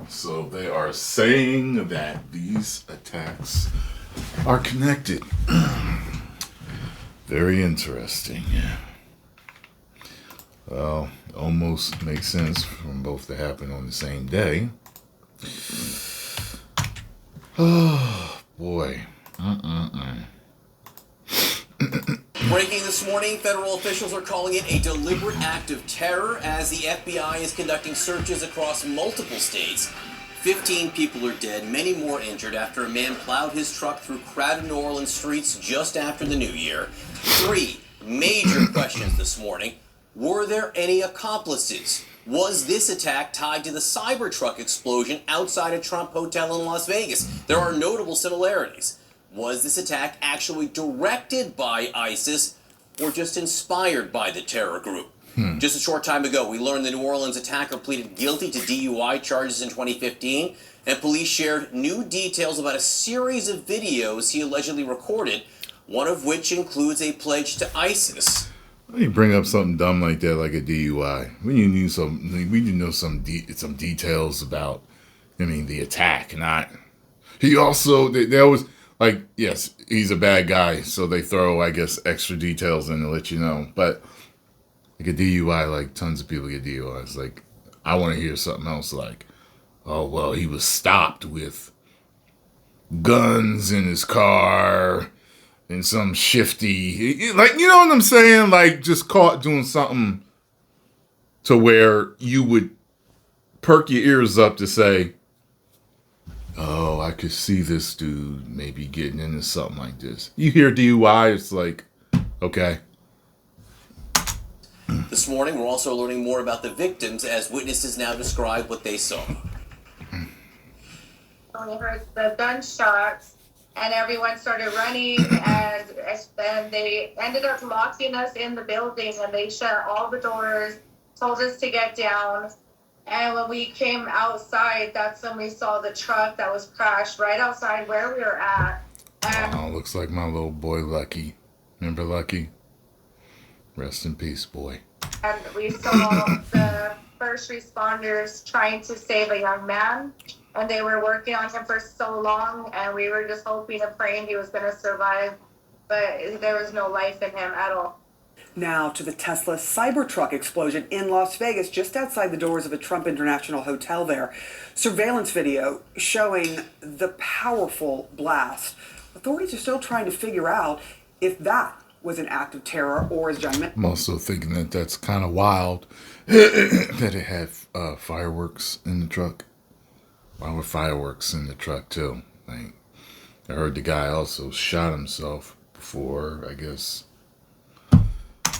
So they are saying that these attacks are connected. Very interesting. Well, almost makes sense from both to happen on the same day. Oh, boy. Breaking this morning, federal officials are calling it a deliberate act of terror as the FBI is conducting searches across multiple states. 15 people are dead, many more injured after a man plowed his truck through crowded New Orleans streets just after the new year. 3 major questions this morning. Were there any accomplices? Was this attack tied to the Cybertruck explosion outside a Trump hotel in Las Vegas? There are notable similarities. Was this attack actually directed by ISIS or just inspired by the terror group? Just a short time ago, we learned the New Orleans attacker pleaded guilty to DUI charges in 2015, and police shared new details about a series of videos he allegedly recorded, one of which includes a pledge to ISIS. Why do you bring up something dumb like that, like a DUI? We need to know some details about, the attack. Not he also they always like, yes, he's a bad guy, so they throw, I guess, extra details in to let you know. But like a DUI, like tons of people get DUIs. Like I want to hear something else, like, oh well, he was stopped with guns in his car. And some shifty, like, you know what I'm saying? Like, just caught doing something to where you would perk your ears up to say, oh, I could see this dude maybe getting into something like this. You hear DUI, it's like, okay. This morning, we're also learning more about the victims as witnesses now describe what they saw. We heard the gunshots. And everyone started running, and then they ended up locking us in the building, and they shut all the doors, told us to get down. And when we came outside, that's when we saw the truck that was crashed right outside where we were at. And looks like my little boy Lucky. Remember Lucky? Rest in peace, boy. And we saw the first responders trying to save a young man. And they were working on him for so long, and we were just hoping and praying he was going to survive, but there was no life in him at all. Now to the Tesla Cybertruck explosion in Las Vegas, just outside the doors of a Trump International hotel there. Surveillance video showing the powerful blast. Authorities are still trying to figure out if that was an act of terror or, as John mentioned. I'm also thinking that that's kind of wild that it had fireworks in the truck. Why were fireworks in the truck too? Like, I heard the guy also shot himself before, I guess.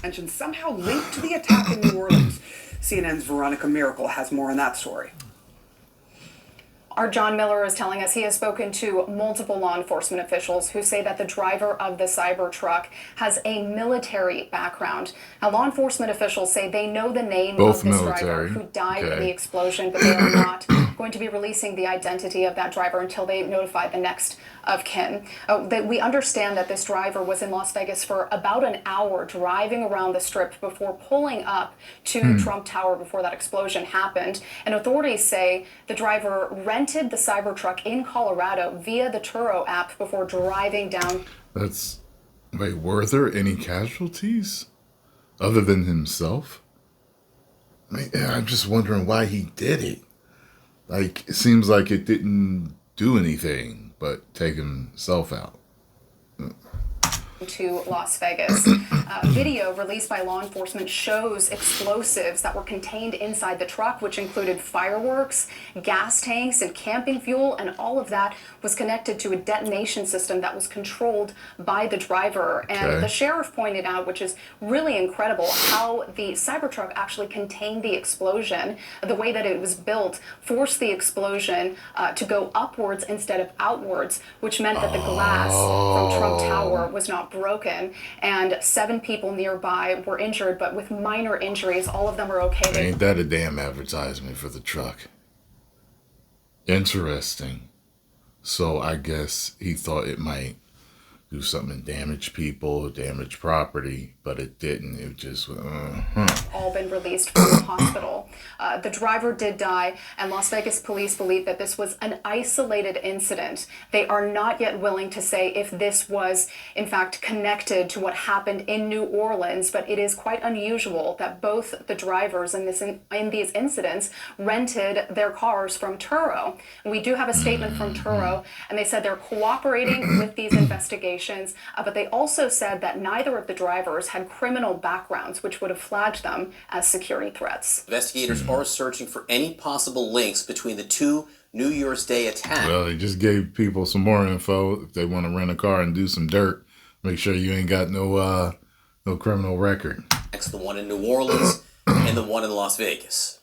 Mentioned somehow linked to the attack in New Orleans. CNN's Veronica Miracle has more on that story. Our John Miller is telling us he has spoken to multiple law enforcement officials who say that the driver of the Cybertruck has a military background. Now, law enforcement officials say they know the name of this driver who died in the explosion, but they are not going to be releasing the identity of that driver until they notify the next of kin. We understand that this driver was in Las Vegas for about an hour driving around the Strip before pulling up to Trump Tower before that explosion happened. And authorities say the driver rented the Cybertruck in Colorado via the Turo app before driving down. Wait, were there any casualties other than himself? I'm just wondering why he did it. Like, it seems like it didn't do anything but take himself out. To Las Vegas. Video released by law enforcement shows explosives that were contained inside the truck, which included fireworks, gas tanks, and camping fuel, and all of that was connected to a detonation system that was controlled by the driver. And the sheriff pointed out, which is really incredible, how the Cybertruck actually contained the explosion. The way that it was built forced the explosion to go upwards instead of outwards, which meant that the glass from Trump Tower was not broken, and 7 people nearby were injured, but with minor injuries. All of them are okay. Ain't that a damn advertisement for the truck? Interesting. So I guess he thought it might do something and damage people, damage property, but it didn't. It just all been released from the hospital. The driver did die, and Las Vegas police believe that this was an isolated incident. They are not yet willing to say if this was, in fact, connected to what happened in New Orleans, but it is quite unusual that both the drivers in these incidents rented their cars from Turo. We do have a statement from Turo, and they said they're cooperating with these investigations, but they also said that neither of the drivers had criminal backgrounds, which would have flagged them as security threats. Investigators are searching for any possible links between the two New Year's Day attacks. Well, they just gave people some more info. If they want to rent a car and do some dirt, make sure you ain't got no criminal record. The one in New Orleans and the one in Las Vegas.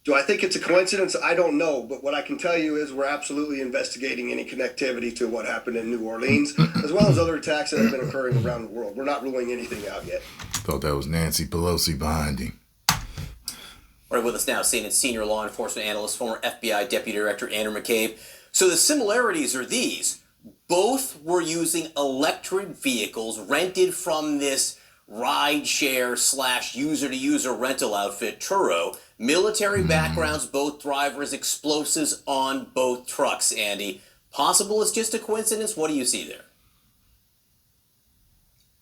Do I think it's a coincidence? I don't know, but what I can tell you is we're absolutely investigating any connectivity to what happened in New Orleans, as well as other attacks that have been occurring around the world. We're not ruling anything out yet. Thought that was Nancy Pelosi behind him. All right, with us now, CNN senior law enforcement analyst, former FBI Deputy Director Andrew McCabe. So the similarities are these. Both were using electric vehicles rented from this ride-share / user-to-user rental outfit, Turo. Military backgrounds, both drivers, explosives on both trucks, Andy. Possible it's just a coincidence? What do you see there?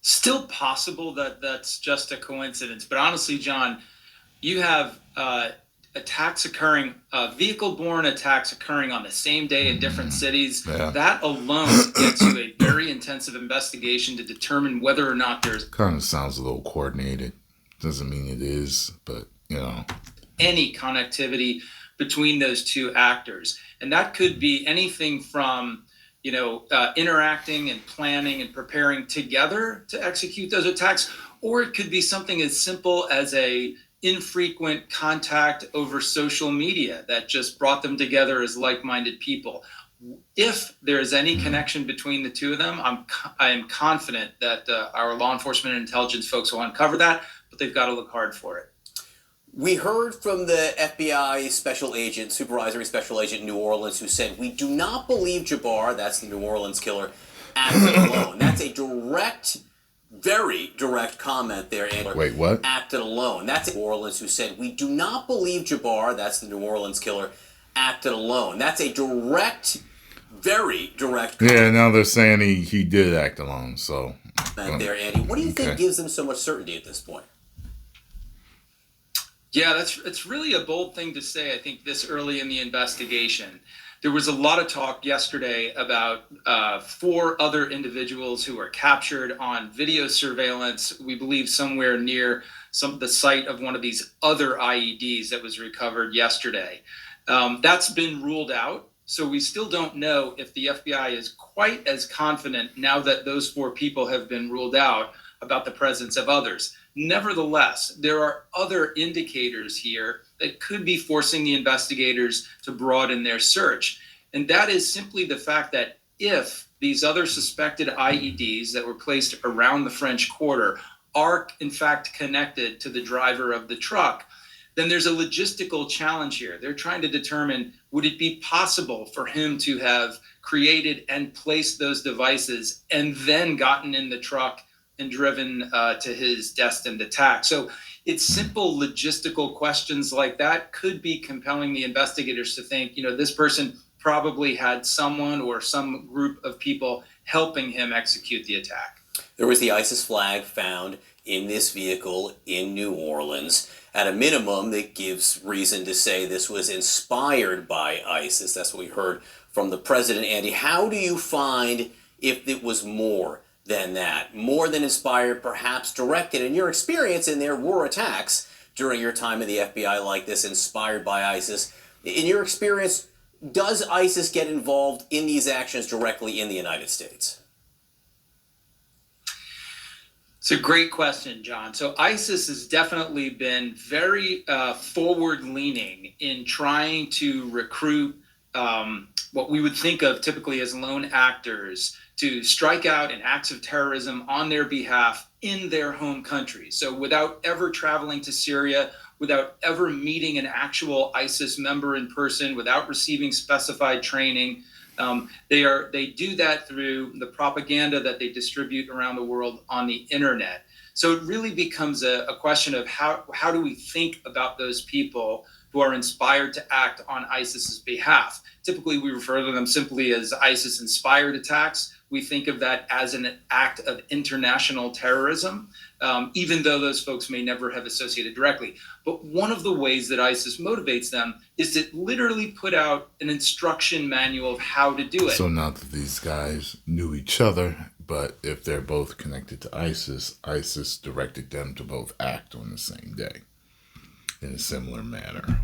Still possible that that's just a coincidence. But honestly, John, you have attacks occurring, vehicle-borne attacks occurring on the same day in different cities. Yeah. That alone gets you a very intensive investigation to determine whether or not there's Kind of sounds a little coordinated. Doesn't mean it is, but any connectivity between those two actors. And that could be anything from, interacting and planning and preparing together to execute those attacks, or it could be something as simple as a infrequent contact over social media that just brought them together as like-minded people. If there's any connection between the two of them, I am confident that our law enforcement and intelligence folks will uncover that, but they've got to look hard for it. We heard from the FBI supervisory special agent in New Orleans, who said, "We do not believe Jabbar," that's the New Orleans killer, acted alone. That's a very direct comment there. Wait, what? Acted alone. That's New Orleans, who said, "We do not believe Jabbar," that's the New Orleans killer, acted alone. That's a very direct comment. Yeah, now they're saying he did act alone, so. There, Andy. What do you think gives them so much certainty at this point? Yeah, it's really a bold thing to say, I think, this early in the investigation. There was a lot of talk yesterday about 4 other individuals who were captured on video surveillance, we believe somewhere near the site of one of these other IEDs that was recovered yesterday. That's been ruled out, so we still don't know if the FBI is quite as confident now that those 4 people have been ruled out about the presence of others. Nevertheless, there are other indicators here that could be forcing the investigators to broaden their search. And that is simply the fact that if these other suspected IEDs that were placed around the French Quarter are in fact connected to the driver of the truck, then there's a logistical challenge here. They're trying to determine, would it be possible for him to have created and placed those devices and then gotten in the truck and driven to his destined attack? So it's simple logistical questions like that could be compelling the investigators to think, this person probably had someone or some group of people helping him execute the attack. There was the ISIS flag found in this vehicle in New Orleans. At a minimum, that gives reason to say this was inspired by ISIS. That's what we heard from the president. Andy, how do you find if it was more than that? More than inspired, perhaps directed. In your experience, and there were attacks during your time in the FBI like this, inspired by ISIS. In your experience, does ISIS get involved in these actions directly in the United States? It's a great question, John. So ISIS has definitely been very forward-leaning in trying to recruit what we would think of typically as lone actors to strike out in acts of terrorism on their behalf in their home country. So without ever traveling to Syria, without ever meeting an actual ISIS member in person, without receiving specified training, They do that through the propaganda that they distribute around the world on the internet. So it really becomes a question of how do we think about those people who are inspired to act on ISIS's behalf. Typically, we refer to them simply as ISIS-inspired attacks. We think of that as an act of international terrorism, even though those folks may never have associated directly. But one of the ways that ISIS motivates them is to literally put out an instruction manual of how to do it. So not that these guys knew each other, but if they're both connected to ISIS, ISIS directed them to both act on the same day in a similar manner.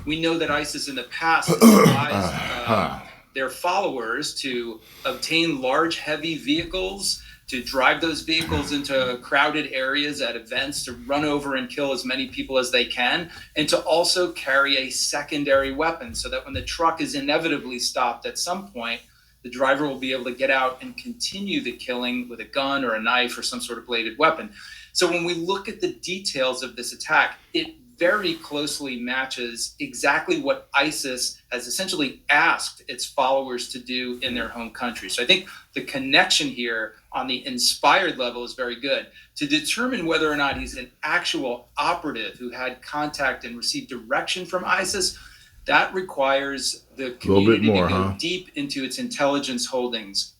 We know that ISIS in the past has advised their followers to obtain large, heavy vehicles, to drive those vehicles into crowded areas at events, to run over and kill as many people as they can, and to also carry a secondary weapon so that when the truck is inevitably stopped at some point, the driver will be able to get out and continue the killing with a gun or a knife or some sort of bladed weapon. So when we look at the details of this attack, it very closely matches exactly what ISIS has essentially asked its followers to do in their home country. So I think the connection here on the inspired level is very good. To determine whether or not he's an actual operative who had contact and received direction from ISIS, that requires the community to go deep into its intelligence holdings,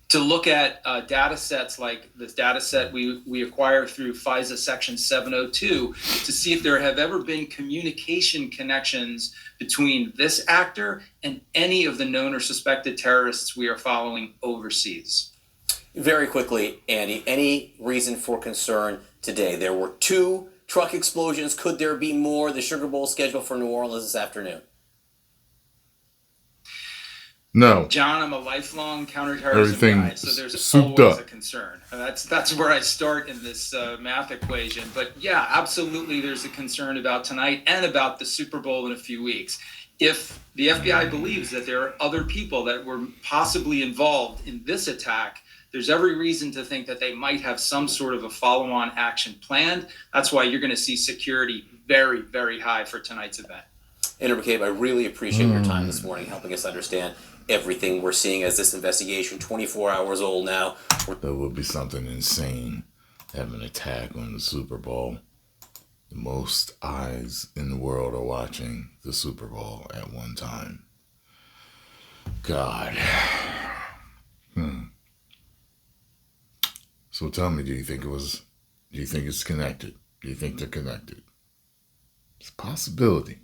to look at data sets like this data set we acquire through FISA Section 702 to see if there have ever been communication connections between this actor and any of the known or suspected terrorists we are following overseas. Very quickly, Andy, any reason for concern today? There were 2 truck explosions. Could there be more? The Sugar Bowl scheduled for New Orleans this afternoon. No. John, I'm a lifelong counterterrorism guy, so there's always a concern. That's where I start in this math equation. But yeah, absolutely, there's a concern about tonight and about the Super Bowl in a few weeks. If the FBI believes that there are other people that were possibly involved in this attack, there's every reason to think that they might have some sort of a follow-on action planned. That's why you're going to see security very, very high for tonight's event. Andrew McCabe, I really appreciate your time this morning, helping us understand everything we're seeing as this investigation, 24 hours old now. That would be something insane, have an attack on the Super Bowl. The most eyes in the world are watching the Super Bowl at one time. God. So tell me, do you think it's connected? Do you think they're connected? It's a possibility.